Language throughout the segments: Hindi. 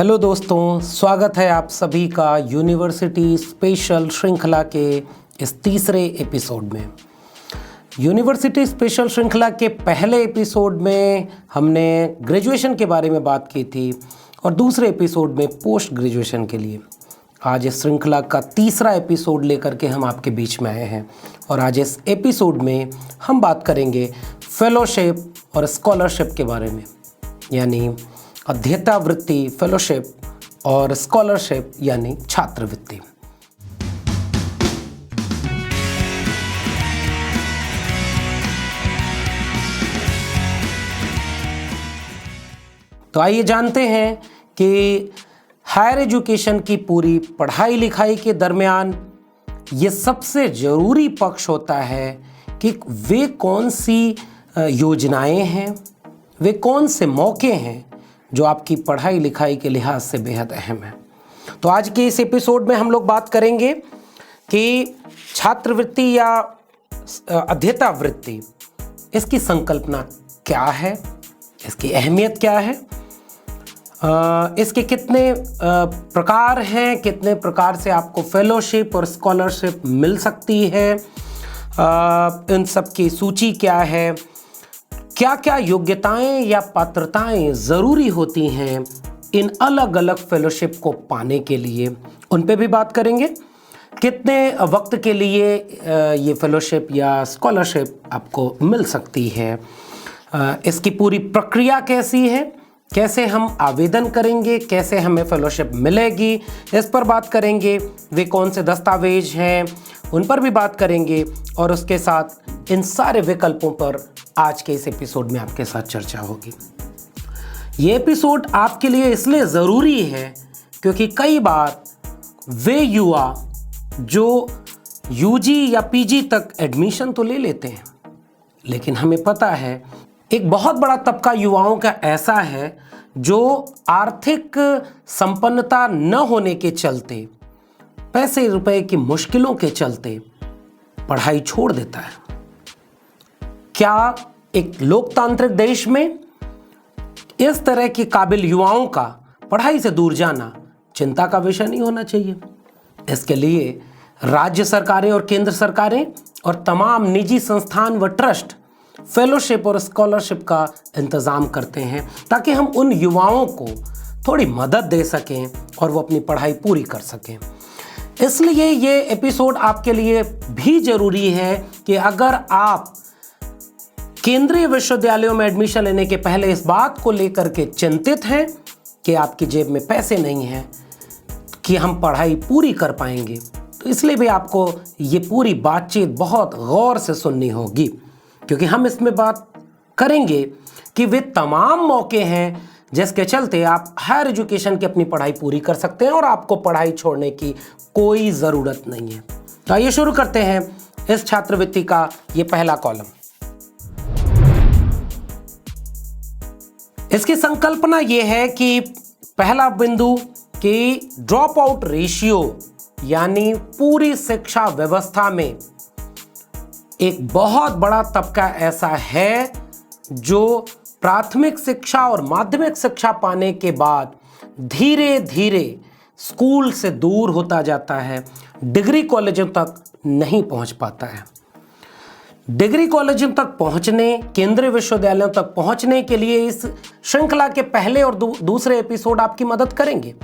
हेलो दोस्तों, स्वागत है आप सभी का यूनिवर्सिटी स्पेशल श्रृंखला के इस तीसरे एपिसोड में। यूनिवर्सिटी स्पेशल श्रृंखला के पहले एपिसोड में हमने ग्रेजुएशन के बारे में बात की थी और दूसरे एपिसोड में पोस्ट ग्रेजुएशन के लिए। आज इस श्रृंखला का तीसरा एपिसोड लेकर के हम आपके बीच में आए हैं और आज इस एपिसोड में हम बात करेंगे फेलोशिप और स्कॉलरशिप के बारे में, यानी अध्येतावृत्ति, फेलोशिप और स्कॉलरशिप यानी छात्रवृत्ति। तो आइए जानते हैं कि हायर एजुकेशन की पूरी पढ़ाई लिखाई के दरमियान ये सबसे ज़रूरी पक्ष होता है कि वे कौन सी योजनाएं हैं, वे कौन से मौके हैं जो आपकी पढ़ाई लिखाई के लिहाज से बेहद अहम है। तो आज के इस एपिसोड में हम लोग बात करेंगे कि छात्रवृत्ति या अध्येतावृत्ति, इसकी संकल्पना क्या है, इसकी अहमियत क्या है, इसके कितने प्रकार हैं, कितने प्रकार से आपको फेलोशिप और स्कॉलरशिप मिल सकती है, इन सब की सूची क्या है, क्या क्या योग्यताएं या पात्रताएं ज़रूरी होती हैं इन अलग अलग फेलोशिप को पाने के लिए, उन पे भी बात करेंगे। कितने वक्त के लिए ये फेलोशिप या स्कॉलरशिप आपको मिल सकती है, इसकी पूरी प्रक्रिया कैसी है, कैसे हम आवेदन करेंगे, कैसे हमें फेलोशिप मिलेगी, इस पर बात करेंगे। वे कौन से दस्तावेज हैं, उन पर भी बात करेंगे और उसके साथ इन सारे विकल्पों पर आज के इस एपिसोड में आपके साथ चर्चा होगी। ये एपिसोड आपके लिए इसलिए ज़रूरी है क्योंकि कई बार वे युवा जो यूजी या पीजी तक एडमिशन तो ले लेते हैं, लेकिन हमें पता है एक बहुत बड़ा तबका युवाओं का ऐसा है जो आर्थिक संपन्नता न होने के चलते, पैसे रुपए की मुश्किलों के चलते पढ़ाई छोड़ देता है। क्या एक लोकतांत्रिक देश में इस तरह की काबिल युवाओं का पढ़ाई से दूर जाना चिंता का विषय नहीं होना चाहिए? इसके लिए राज्य सरकारें और केंद्र सरकारें और तमाम निजी संस्थान व ट्रस्ट फेलोशिप और स्कॉलरशिप का इंतज़ाम करते हैं ताकि हम उन युवाओं को थोड़ी मदद दे सकें और वो अपनी पढ़ाई पूरी कर सकें। इसलिए ये एपिसोड आपके लिए भी ज़रूरी है कि अगर आप केंद्रीय विश्वविद्यालयों में एडमिशन लेने के पहले इस बात को लेकर के चिंतित हैं कि आपकी जेब में पैसे नहीं हैं कि हम पढ़ाई पूरी कर पाएंगे, तो इसलिए भी आपको ये पूरी बातचीत बहुत गौर से सुननी होगी, क्योंकि हम इसमें बात करेंगे कि वे तमाम मौके हैं जिसके चलते आप हायर एजुकेशन की अपनी पढ़ाई पूरी कर सकते हैं और आपको पढ़ाई छोड़ने की कोई ज़रूरत नहीं है। तो आइए शुरू करते हैं इस छात्रवृत्ति का ये पहला कॉलम। इसकी संकल्पना ये है कि पहला बिंदु कि ड्रॉप आउट रेशियो, यानी पूरी शिक्षा व्यवस्था में एक बहुत बड़ा तबका ऐसा है जो प्राथमिक शिक्षा और माध्यमिक शिक्षा पाने के बाद धीरे धीरे स्कूल से दूर होता जाता है, डिग्री कॉलेजों तक नहीं पहुंच पाता है। डिग्री कॉलेजों तक पहुंचने, केंद्रीय विश्वविद्यालयों तक पहुंचने के लिए इस श्रृंखला के पहले और दूसरे एपिसोड आपकी मदद करेंगे।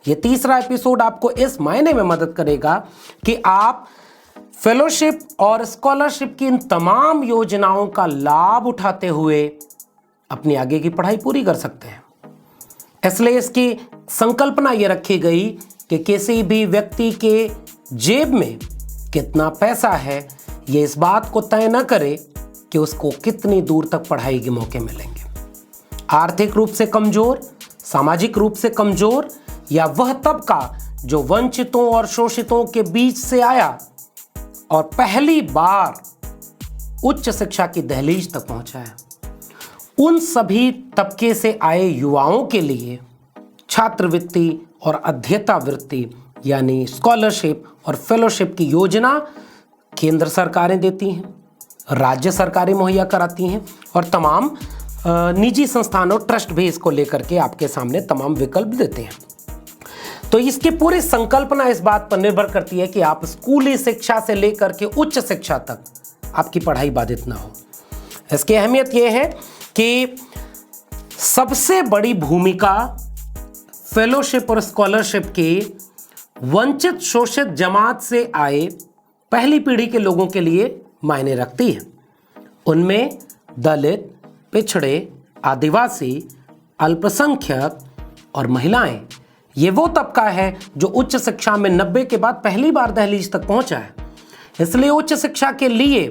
ये तीसरा एपिसोड आपको इस मायने में मदद करेगा कि आप फेलोशिप और स्कॉलरशिप की इन तमाम योजनाओं का लाभ उठाते हुए अपनी आगे की पढ़ाई पूरी कर सकते हैं। इसलिए इसकी संकल्पना ये रखी गई कि किसी भी व्यक्ति के जेब में कितना पैसा है ये इस बात को तय न करे कि उसको कितनी दूर तक पढ़ाई के मौके मिलेंगे। आर्थिक रूप से कमजोर, सामाजिक रूप से कमजोर या वह तबका जो वंचितों और शोषितों के बीच से आया और पहली बार उच्च शिक्षा की दहलीज तक पहुंचा है, उन सभी तबके से आए युवाओं के लिए छात्रवृत्ति और अध्येतावृत्ति यानी स्कॉलरशिप और फेलोशिप की योजना केंद्र सरकारें देती हैं, राज्य सरकारें मुहैया कराती हैं और तमाम निजी संस्थानों ट्रस्ट भी इसको लेकर के आपके सामने तमाम विकल्प देते हैं। तो इसकी पूरी संकल्पना इस बात पर निर्भर करती है कि आप स्कूली शिक्षा से लेकर के उच्च शिक्षा तक आपकी पढ़ाई बाधित ना हो। इसकी अहमियत यह है कि सबसे बड़ी भूमिका फेलोशिप और स्कॉलरशिप की वंचित शोषित जमात से आए पहली पीढ़ी के लोगों के लिए मायने रखती है। उनमें दलित, पिछड़े, आदिवासी, अल्पसंख्यक और महिलाएं, ये वो तबका है जो उच्च शिक्षा में 90 के बाद पहली बार दहलीज तक पहुंचा है। इसलिए उच्च शिक्षा के लिए,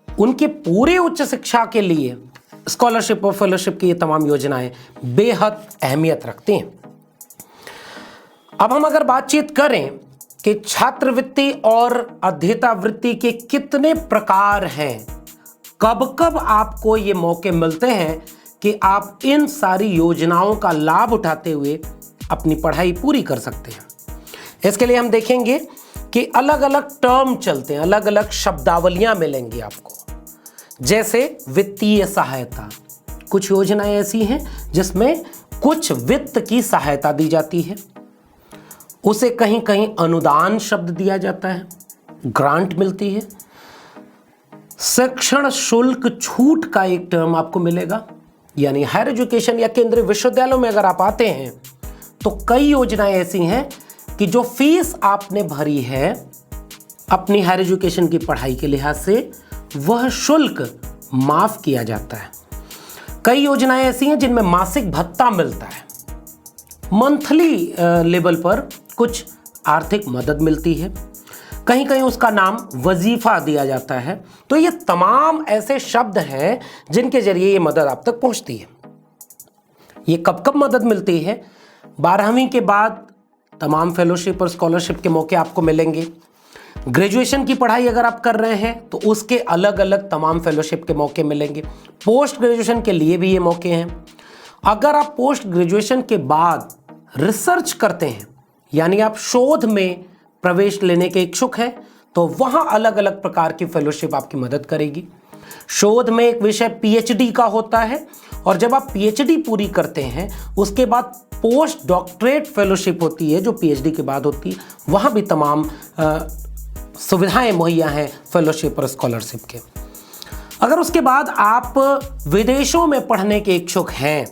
उनके पूरे उच्च शिक्षा के लिए स्कॉलरशिप और फेलोशिप की ये तमाम योजनाएं बेहद अहमियत रखती हैं। अब हम अगर बातचीत करें कि छात्रवृत्ति और अध्येतावृत्ति के कितने प्रकार हैं, कब कब आपको ये मौके मिलते हैं कि आप इन सारी योजनाओं का लाभ उठाते हुए अपनी पढ़ाई पूरी कर सकते हैं। इसके लिए हम देखेंगे कि अलग अलग टर्म चलते हैं, अलग अलग शब्दावलियां मिलेंगी आपको। जैसे वित्तीय सहायता, कुछ योजनाएं ऐसी हैं जिसमें कुछ वित्त की सहायता दी जाती है, उसे कहीं कहीं अनुदान शब्द दिया जाता है, ग्रांट मिलती है। शिक्षण शुल्क छूट का एक टर्म आपको मिलेगा, यानी हायर एजुकेशन या केंद्रीय विश्वविद्यालयों में अगर आप आते हैं तो कई योजनाएं ऐसी हैं कि जो फीस आपने भरी है अपनी हायर एजुकेशन की पढ़ाई के लिहाज से, वह शुल्क माफ किया जाता है। कई योजनाएं ऐसी हैं जिनमें मासिक भत्ता मिलता है, मंथली लेवल पर कुछ आर्थिक मदद मिलती है, कहीं कहीं उसका नाम वजीफा दिया जाता है। तो ये तमाम ऐसे शब्द हैं जिनके जरिए ये मदद आप तक पहुंचती है। ये कब कब मदद मिलती है? 12वीं के बाद तमाम फेलोशिप और स्कॉलरशिप के मौके आपको मिलेंगे। ग्रेजुएशन की पढ़ाई अगर आप कर रहे हैं तो उसके अलग अलग तमाम फेलोशिप के मौके मिलेंगे। पोस्ट ग्रेजुएशन के लिए भी ये मौके हैं। अगर आप पोस्ट ग्रेजुएशन के बाद रिसर्च करते हैं, यानी आप शोध में प्रवेश लेने के इच्छुक हैं, तो वहां अलग अलग प्रकार की फेलोशिप आपकी मदद करेगी। शोध में एक विषय पीएचडी का होता है, और जब आप पीएचडी पूरी करते हैं उसके बाद पोस्ट डॉक्टरेट फेलोशिप होती है जो पीएचडी के बाद होती है। वहां भी तमाम सुविधाएं मुहैया हैं फेलोशिप और स्कॉलरशिप के। अगर उसके बाद आप विदेशों में पढ़ने के इच्छुक हैं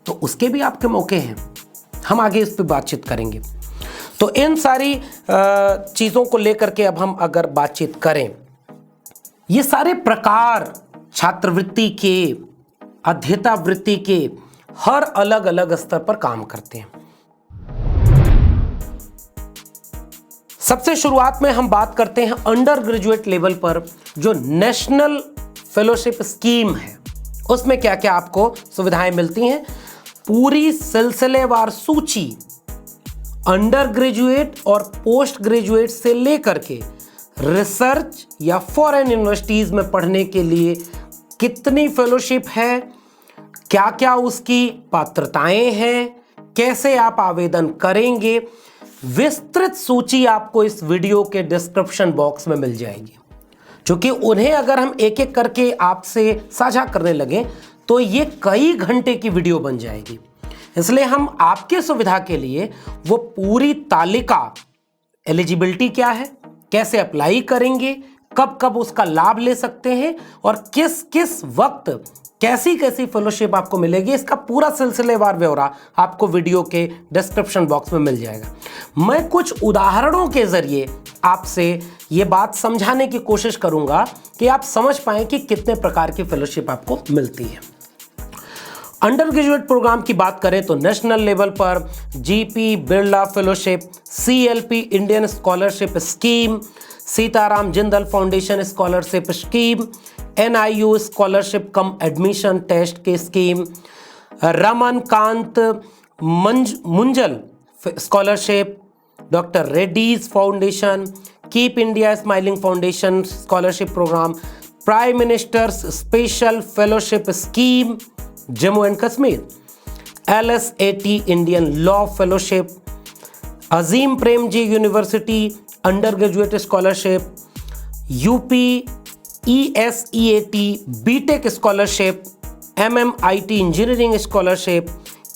तो उसके भी आपके मौके हैं। हम आगे इस पर बातचीत करेंगे। तो इन सारी चीज़ों को लेकर के अब हम अगर बातचीत करें, ये सारे प्रकार छात्रवृत्ति के, अध्येतावृत्ति के हर अलग अलग स्तर पर काम करते हैं। सबसे शुरुआत में हम बात करते हैं अंडर ग्रेजुएट लेवल पर जो नेशनल फेलोशिप स्कीम है, उसमें क्या क्या आपको सुविधाएं मिलती हैं। पूरी सिलसिलेवार सूची अंडर ग्रेजुएट और पोस्ट ग्रेजुएट से लेकर के रिसर्च या फॉरेन यूनिवर्सिटीज में पढ़ने के लिए कितनी फेलोशिप है, क्या क्या उसकी पात्रताएं हैं, कैसे आप आवेदन करेंगे, विस्तृत सूची आपको इस वीडियो के डिस्क्रिप्शन बॉक्स में मिल जाएगी। क्योंकि उन्हें अगर हम एक एक करके आपसे साझा करने लगे तो ये कई घंटे की वीडियो बन जाएगी। इसलिए हम आपके सुविधा के लिए वो पूरी तालिका, एलिजिबिलिटी क्या है, कैसे अप्लाई करेंगे, कब कब उसका लाभ ले सकते हैं और किस किस वक्त कैसी कैसी फेलोशिप आपको मिलेगी, इसका पूरा सिलसिलेवार ब्यौरा आपको वीडियो के डिस्क्रिप्शन बॉक्स में मिल जाएगा। मैं कुछ उदाहरणों के जरिए आपसे ये बात समझाने की कोशिश करूंगा कि आप समझ पाएं कि कितने प्रकार की फेलोशिप आपको मिलती है। अंडर ग्रेजुएट प्रोग्राम की बात करें तो नेशनल लेवल पर GP Birla fellowship, CLP Indian scholarship scheme, Sitaram Jindal foundation scholarship scheme, NIU scholarship cum admission test की scheme, Ramankant Munjal scholarship, doctor Reddy's foundation, keep India smiling foundation scholarship programme, prime minister's special fellowship scheme Jammu and Kashmir, LSAT Indian law fellowship, Azim Premji university undergraduate scholarship, UP ESEAT BTech scholarship, MMIT engineering scholarship,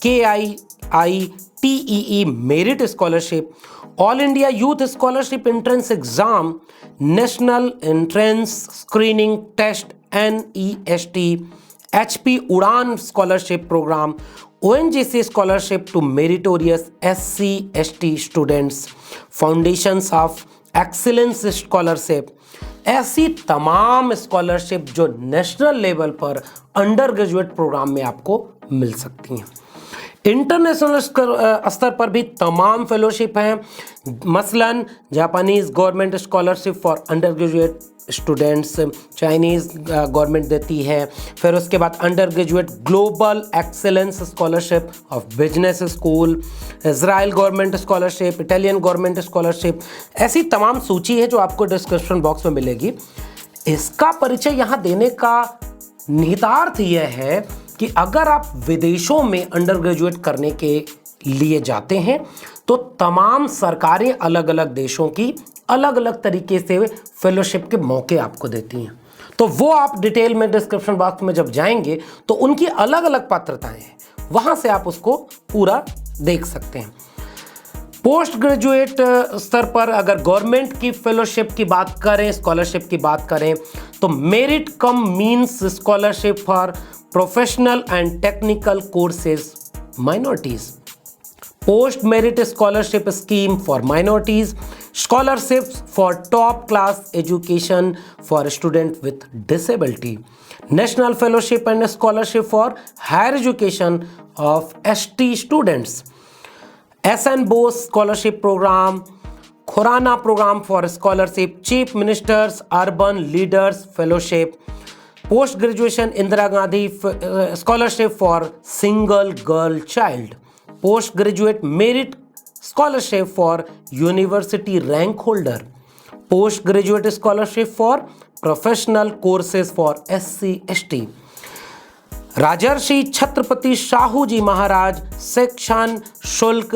KIITEE merit scholarship, all India youth scholarship entrance exam, national entrance screening test NEST, HP Udaan scholarship programme, ONGC scholarship to meritorious SC/ST students, foundations of excellence scholarship, ऐसी तमाम स्कॉलरशिप जो नेशनल लेवल पर अंडर ग्रेजुएट प्रोग्राम में आपको मिल सकती हैं। इंटरनेशनल स्तर पर भी तमाम फेलोशिप हैं, मसलन Japanese government scholarship for under graduate students, Chinese government देती है। फिर उसके बाद under graduate global excellence scholarship of business school, Israel government scholarship, Italian government scholarship, ऐसी तमाम सूची है जो आपको डिस्क्रिप्शन बॉक्स में मिलेगी। इसका परिचय यहाँ देने का निहितार्थ यह है कि अगर आप विदेशों में अंडर ग्रेजुएट करने के लिए जाते हैं तो तमाम सरकारें अलग अलग देशों की अलग अलग तरीके से फेलोशिप के मौके आपको देती हैं। तो वो आप डिटेल में डिस्क्रिप्शन बॉक्स में जब जाएंगे तो उनकी अलग अलग पात्रताएं हैं, वहां से आप उसको पूरा देख सकते हैं। पोस्ट ग्रेजुएट स्तर पर अगर गवर्नमेंट की फेलोशिप की बात करें, स्कॉलरशिप की बात करें, तो merit come means scholarship for professional and technical courses minorities, post merit scholarship scheme for minorities, scholarships for top class education for students with disability, national fellowship and scholarship for higher education of ST students, SN Bose scholarship program, Khurana program for scholarship, chief ministers urban leaders fellowship, post graduation Indira Gandhi scholarship for single girl child, post graduate merit scholarship for university rank holder, post graduate scholarship for professional courses for SC/ST, Rajarshi Chhatrapati Shahu ji Maharaj शिक्षण शुल्क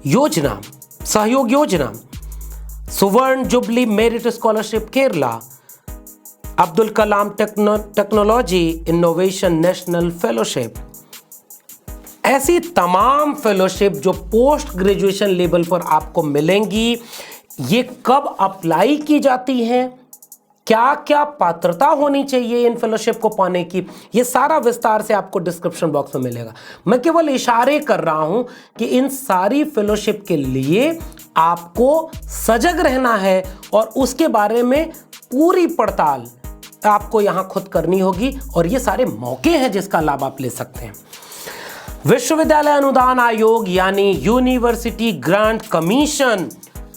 योजना, सहयोग योजना, Suvarna jubilee merit scholarship Kerala, Abdul Kalam technology innovation national fellowship, ऐसी तमाम फेलोशिप जो पोस्ट ग्रेजुएशन लेवल पर आपको मिलेंगी। ये कब अप्लाई की जाती हैं, क्या क्या पात्रता होनी चाहिए इन फेलोशिप को पाने की, ये सारा विस्तार से आपको डिस्क्रिप्शन बॉक्स में मिलेगा। मैं केवल इशारे कर रहा हूं कि इन सारी फेलोशिप के लिए आपको सजग रहना है और उसके बारे में पूरी पड़ताल आपको यहां खुद करनी होगी, और ये सारे मौके हैं जिसका लाभ आप ले सकते हैं। विश्वविद्यालय अनुदान आयोग यानी यूनिवर्सिटी ग्रांट कमीशन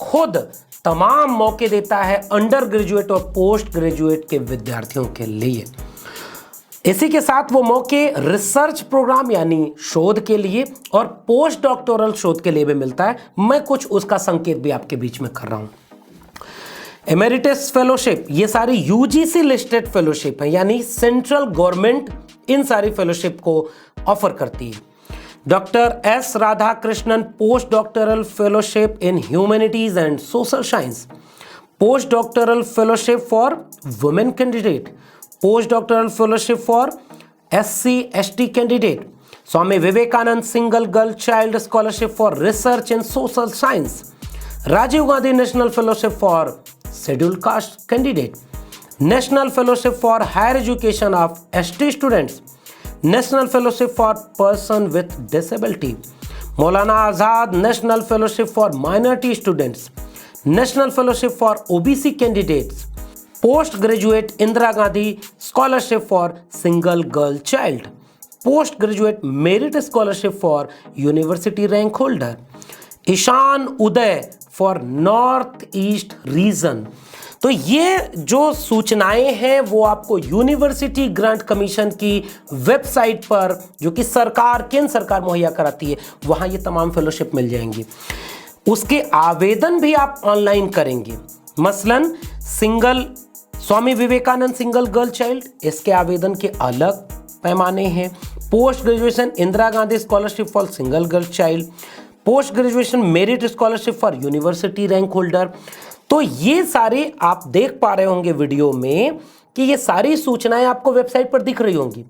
खुद तमाम मौके देता है अंडर ग्रेजुएट और पोस्ट ग्रेजुएट के विद्यार्थियों के लिए। इसी के साथ वो मौके रिसर्च प्रोग्राम यानी शोध के लिए और पोस्ट डॉक्टोरल शोध के लिए भी मिलता है। मैं कुछ उसका संकेत भी आपके बीच में कर रहा हूं। एमेरिटस फेलोशिप, ये सारी यूजीसी लिस्टेड फेलोशिप है, यानी सेंट्रल गवर्नमेंट इन सारी फेलोशिप को ऑफर करती है। Doctor S Radhakrishnan post doctoral fellowship in humanities and social science, post doctoral fellowship for women candidate, post doctoral fellowship for SC/ST candidate, Swami Vivekananda single girl child scholarship for research in social science, Rajiv Gandhi national fellowship for scheduled caste candidate, national fellowship for higher education of ST students, national fellowship for person with disability, Maulana Azad national fellowship for minority students, national fellowship for OBC candidates, post graduate Indira Gandhi scholarship for single girl child, post graduate merit scholarship for university rank holder, Ishan Uday for north east region. तो ये जो सूचनाएं हैं वो आपको यूनिवर्सिटी ग्रांट कमीशन की वेबसाइट पर, जो कि केंद्र सरकार मुहैया कराती है, वहां ये तमाम फेलोशिप मिल जाएंगी। उसके आवेदन भी आप ऑनलाइन करेंगे। मसलन स्वामी विवेकानंद सिंगल गर्ल चाइल्ड, इसके आवेदन के अलग पैमाने हैं। Post graduation Indira Gandhi scholarship for single girl child, post graduation merit scholarship for university rank holder. तो ये सारे आप देख पा रहे होंगे वीडियो में कि ये सारी सूचनाएं आपको वेबसाइट पर दिख रही होंगी।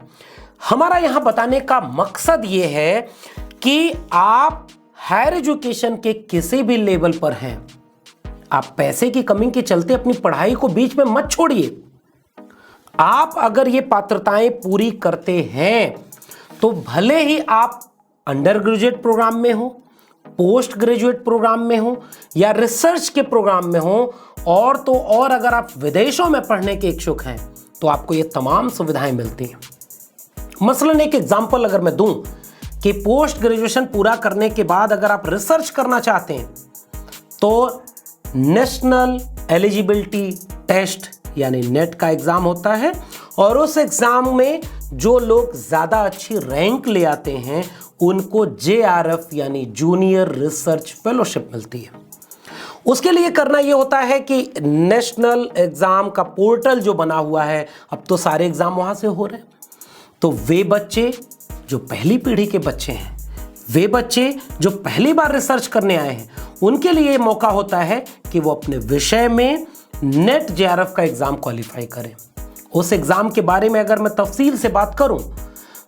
हमारा यहां बताने का मकसद ये है कि आप हायर एजुकेशन के किसी भी लेवल पर हैं, आप पैसे की कमी के चलते अपनी पढ़ाई को बीच में मत छोड़िए। आप अगर ये पात्रताएं पूरी करते हैं तो भले ही आप अंडर ग्रेजुएट प्रोग्राम में हो, पोस्ट ग्रेजुएट प्रोग्राम में हो या रिसर्च के प्रोग्राम में हो, और तो और अगर आप विदेशों में पढ़ने के इच्छुक हैं तो आपको ये तमाम सुविधाएं मिलती हैं। मसलन एक एग्जांपल अगर मैं दूं कि पोस्ट ग्रेजुएशन पूरा करने के बाद अगर आप रिसर्च करना चाहते हैं तो नेशनल एलिजिबिलिटी टेस्ट यानी नेट का एग्जाम होता है, और उस एग्जाम में जो लोग ज्यादा अच्छी रैंक ले आते हैं उनको JRF यानी जूनियर रिसर्च फेलोशिप मिलती है। उसके लिए करना यह होता है कि नेशनल एग्जाम का पोर्टल जो बना हुआ है, अब तो सारे एग्जाम वहां से हो रहे हैं, तो वे बच्चे जो पहली पीढ़ी के बच्चे हैं, वे बच्चे जो पहली बार रिसर्च करने आए हैं, उनके लिए मौका होता है कि वो अपने विषय में नेट JRF का एग्जाम क्वालिफाई करें। उस एग्जाम के बारे में अगर मैं तफसील से बात करूं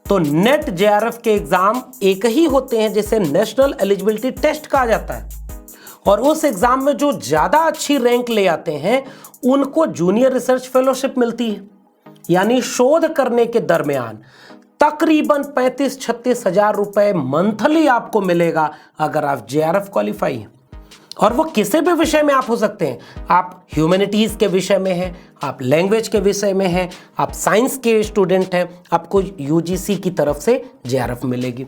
तो नेट JRF के एग्जाम एक ही होते हैं जिसे नेशनल एलिजिबिलिटी टेस्ट कहा जाता है, और उस एग्जाम में जो ज्यादा अच्छी रैंक ले आते हैं उनको जूनियर रिसर्च फेलोशिप मिलती है। यानी शोध करने के दरमियान तकरीबन 35-36 हजार रुपए मंथली आपको मिलेगा अगर आप JRF क्वालिफाई हैं। और वो किसी भी विषय में आप हो सकते हैं, आप ह्यूमैनिटीज के विषय में हैं, आप लैंग्वेज के विषय में हैं, आप साइंस के स्टूडेंट हैं, आपको UGC की तरफ से JRF मिलेगी।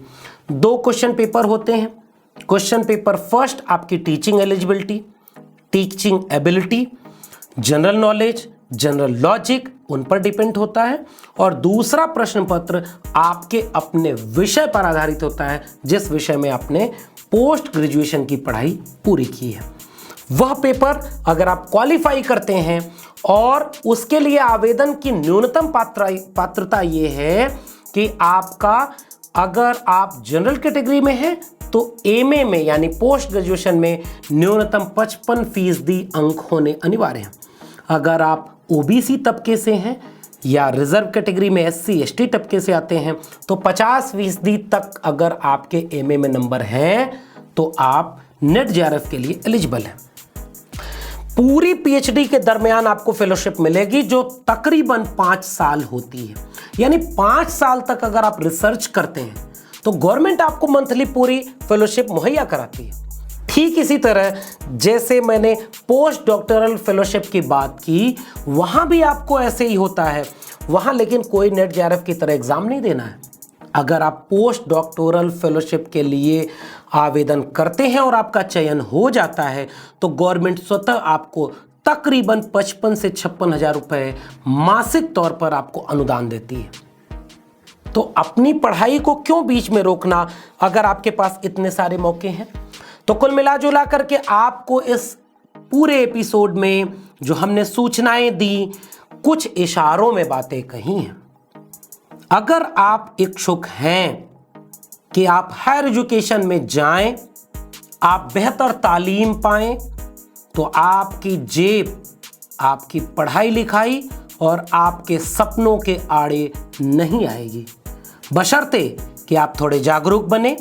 2 क्वेश्चन पेपर होते हैं। क्वेश्चन पेपर फर्स्ट आपकी teaching eligibility, teaching ability, general knowledge, general logic उन पर डिपेंड होता है, और दूसरा प्रश्न पत्र आपके अपने विषय पर आधारित होता है जिस विषय में आपने पोस्ट ग्रेजुएशन की पढ़ाई पूरी की है। वह पेपर अगर आप क्वालिफाई करते हैं, और उसके लिए आवेदन की न्यूनतम पात्रता ये है कि आपका, अगर आप जनरल कैटेगरी में हैं तो MA में यानी पोस्ट ग्रेजुएशन में न्यूनतम 55% अंक होने अनिवार्य हैं। अगर आप OBC तबके से हैं या रिजर्व कैटेगरी में SC/ST तबके से आते हैं तो 50% तक अगर आपके MA में नंबर हैं तो आप नेट JRF के लिए एलिजिबल हैं। पूरी PhD के दरमियान आपको फेलोशिप मिलेगी जो तकरीबन 5 साल होती है। यानी 5 साल तक अगर आप रिसर्च करते हैं तो गवर्नमेंट आपको मंथली पूरी फेलोशिप मुहैया कराती है। ठीक इसी तरह जैसे मैंने पोस्ट डॉक्टरल फेलोशिप की बात की, वहां भी आपको ऐसे ही होता है। वहां लेकिन कोई नेट JRF की तरह एग्जाम नहीं देना है। अगर आप पोस्ट डॉक्टोरल फेलोशिप के लिए आवेदन करते हैं और आपका चयन हो जाता है तो गवर्नमेंट स्वतः आपको तकरीबन 55 से 56 हजार रुपए मासिक तौर पर आपको अनुदान देती है। तो अपनी पढ़ाई को क्यों बीच में रोकना अगर आपके पास इतने सारे मौके हैं। तो कुल मिलाजुला करके आपको इस पूरे एपिसोड में जो हमने सूचनाएं दी, कुछ इशारों में बातें कही हैं। अगर आप इच्छुक हैं कि आप हायर एजुकेशन में जाएं, आप बेहतर तालीम पाएं, तो आपकी जेब, आपकी पढ़ाई लिखाई और आपके सपनों के आड़े नहीं आएगी, बशर्ते कि आप थोड़े जागरूक बने।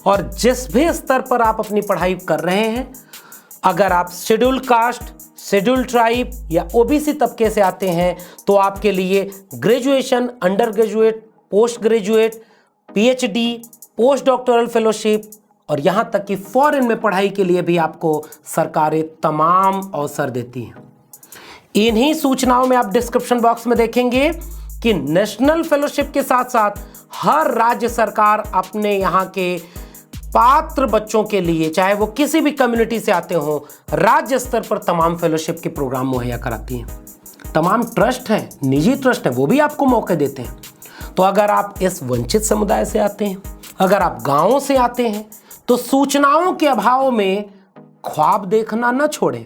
और जिस भी स्तर पर आप अपनी पढ़ाई कर रहे हैं, अगर आप शेड्यूल कास्ट, शेड्यूल ट्राइब या OBC तबके से आते हैं तो आपके लिए graduation, under graduate, post graduate, PhD, post doctoral fellowship और यहां तक कि फॉरेन में पढ़ाई के लिए भी आपको सरकारें तमाम अवसर देती हैं। इन्हीं सूचनाओं में आप डिस्क्रिप्शन बॉक्स में देखेंगे कि नेशनल फेलोशिप के साथ साथ हर राज्य सरकार अपने यहाँ के पात्र बच्चों के लिए, चाहे वो किसी भी कम्युनिटी से आते हों, राज्य स्तर पर तमाम फेलोशिप के प्रोग्राम मुहैया कराती हैं। तमाम ट्रस्ट हैं, निजी ट्रस्ट हैं, वो भी आपको मौके देते हैं। तो अगर आप इस वंचित समुदाय से आते हैं, अगर आप गांवों से आते हैं, तो सूचनाओं के अभाव में ख्वाब देखना न छोड़ें।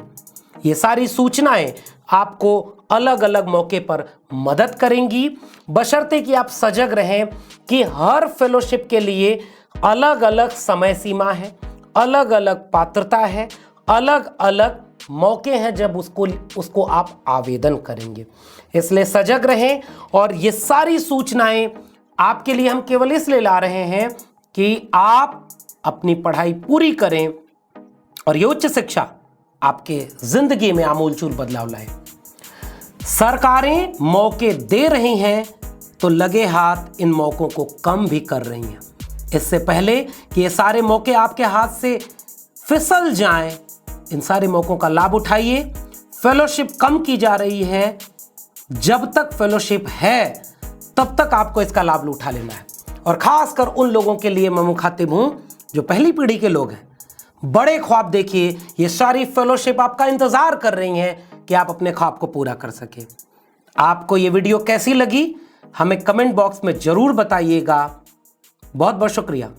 ये सारी सूचनाएं आपको अलग अलग मौके पर मदद करेंगी, बशर्ते कि आप सजग रहें कि हर फेलोशिप के लिए अलग अलग समय सीमा है, अलग अलग पात्रता है, अलग अलग मौके हैं जब उसको आप आवेदन करेंगे। इसलिए सजग रहें। और ये सारी सूचनाएं आपके लिए हम केवल इसलिए ला रहे हैं कि आप अपनी पढ़ाई पूरी करें और ये उच्च शिक्षा आपके जिंदगी में आमूलचूल बदलाव लाए। सरकारें मौके दे रही हैं तो लगे हाथ इन मौकों को कम भी कर रही हैं। इससे पहले कि ये सारे मौके आपके हाथ से फिसल जाएं, इन सारे मौकों का लाभ उठाइए। फेलोशिप कम की जा रही है, जब तक फेलोशिप है तब तक आपको इसका लाभ उठा लेना है। और खासकर उन लोगों के लिए मैं मुखातिब हूं जो पहली पीढ़ी के लोग हैं। बड़े ख्वाब देखिए, ये सारी फेलोशिप आपका इंतजार कर रही हैं कि आप अपने ख्वाब को पूरा कर सके। आपको ये वीडियो कैसी लगी हमें कमेंट बॉक्स में जरूर बताइएगा। बहुत बहुत शुक्रिया।